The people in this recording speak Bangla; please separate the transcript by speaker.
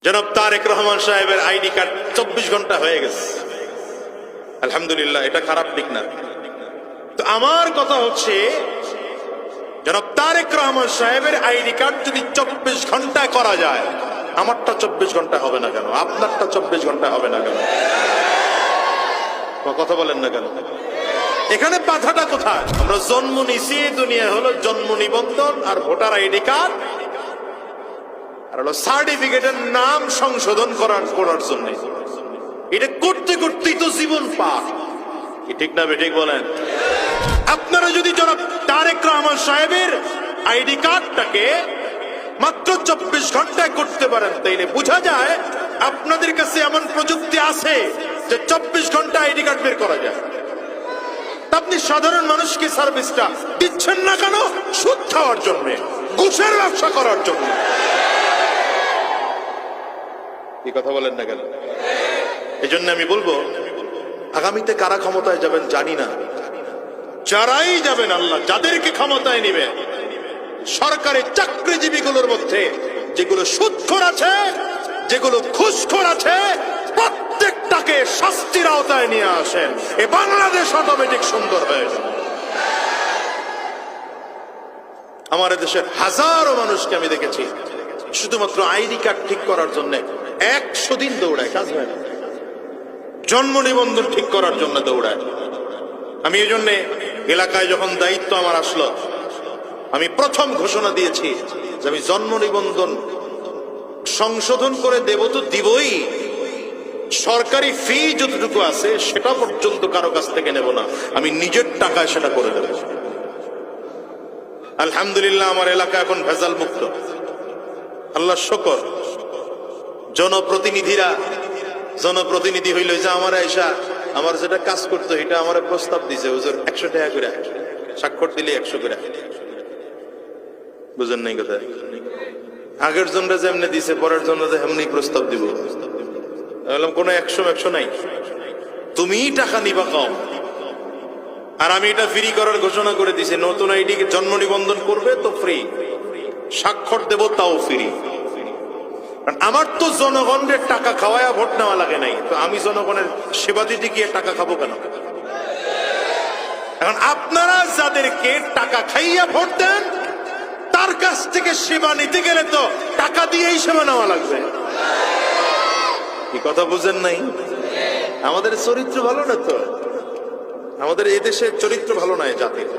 Speaker 1: জনাব তারেক রহমান সাহেবের আইডি কার্ড 24 ঘন্টা হয়ে গেছে, আলহামদুলিল্লাহ। এটা খারাপ দিক না। তো আমার কথা হচ্ছে, জনাব তারেক রহমান সাহেবের আইডি কার্ড যদি 24 ঘন্টায় করা যায়, আমারটা 24 ঘন্টা হবে না কেন? আপনারটা 24 ঘন্টা হবে না কেন? কথা বলেন না কেন? এখানে বাধাটা কোথায়? আমরা জন্ম নিছি, দুনিয়া হলো জন্ম নিবন্ধন আর ভোটার আইডি কার্ড আর হলো সার্টিফিকেটের নাম সংশোধন করার জন্য। এটা করতে করতেই তো জীবন পার। কি ঠিক না বেঠিক বলেন? আপনারা যদি জনাব তারেক রহমান সাহেবের আইডি কার্ডটাকে মাত্র 24 ঘন্টায় করতে পারেন, তাইলে বোঝা যায় আপনাদের কাছে এমন প্রযুক্তি আছে যে 24 ঘন্টা আইডি কার্ড বের করা যায়। আপনি সাধারণ মানুষকে সার্ভিসটা দিচ্ছেন না কেন? সুদ খাওয়ার জন্য, ঘুষের ব্যবসা করার জন্য। এই কথা বলেন না কেন? এই জন্য আমি বলবো, আগামীতে কারা ক্ষমতায় যাবেন জানি না, যারাই যাবেন, আল্লাহ যাদেরকে ক্ষমতায় নিবে, সরকারি চাকরিজীবীগুলোর মধ্যে যেগুলো সুদখোর আছে, যেগুলো ঘুষখোর আছে, প্রত্যেকটাকে শাস্তির আওতায় নিয়ে আসেন। এ বাংলাদেশ অটোমেটিক সুন্দর হয়ে যাবে। আমার দেশের হাজারো মানুষকে আমি দেখেছি শুধুমাত্র আইডি কার্ড ঠিক করার জন্য 100 দিন দৌড়ায়, কাজ হয় না। জন্ম নিবন্ধন ঠিক করার জন্য দৌড়ায়। আমি এই জন্য এলাকায় যখন দায়িত্ব আমার আসলো, আমি প্রথম ঘোষণা দিয়েছি যে আমি জন্ম নিবন্ধন সংশোধন করে দেব তো দিবই, সরকারি ফি যতটুকু আছে সেটা পর্যন্ত কারো কাছ থেকে নেব না, আমি নিজের টাকায় সেটা করে দেব। আলহামদুলিল্লাহ, আমার এলাকা এখন ভেজাল মুক্ত, আল্লাহ শুকর। জনপ্রতিনিধি হইল যে আমার আয়সা আমার যেটা কাজ করতো এটা আমার প্রস্তাব দিছে, হুজুর 100 টাকা করে, স্বাক্ষর দিলে 100 করে। বুঝেন নাই কথা? আগের জনরা যেমনি দিছে, পরের জন্য এমনি প্রস্তাব দিব। বললাম কোনো 100 নাই, তুমি টাকা নিবা কম। আর আমি এটা ফ্রি করার ঘোষণা করে দিছি, নতুন আইডি জন্ম নিবন্ধন করবে তো ফ্রি, স্বাক্ষর দেব তাও ফ্রি। আমার তো জনগণের টাকা খাওয়ায়া ভোট নেওয়া লাগে নাই, তো আমি জনগণের সেবা দিতে গিয়ে টাকা খাবো কেন? এখন আপনারা যাদেরকে টাকা খাইয়া ভোট দেন, তার কাছ থেকে সেবা নিতে গেলে তো টাকা দিয়েই সেবা নেওয়া লাগবে। কি কথা বুঝেন নাই? আমাদের চরিত্র ভালো না তো, আমাদের এদেশের চরিত্র ভালো নয় জাতির।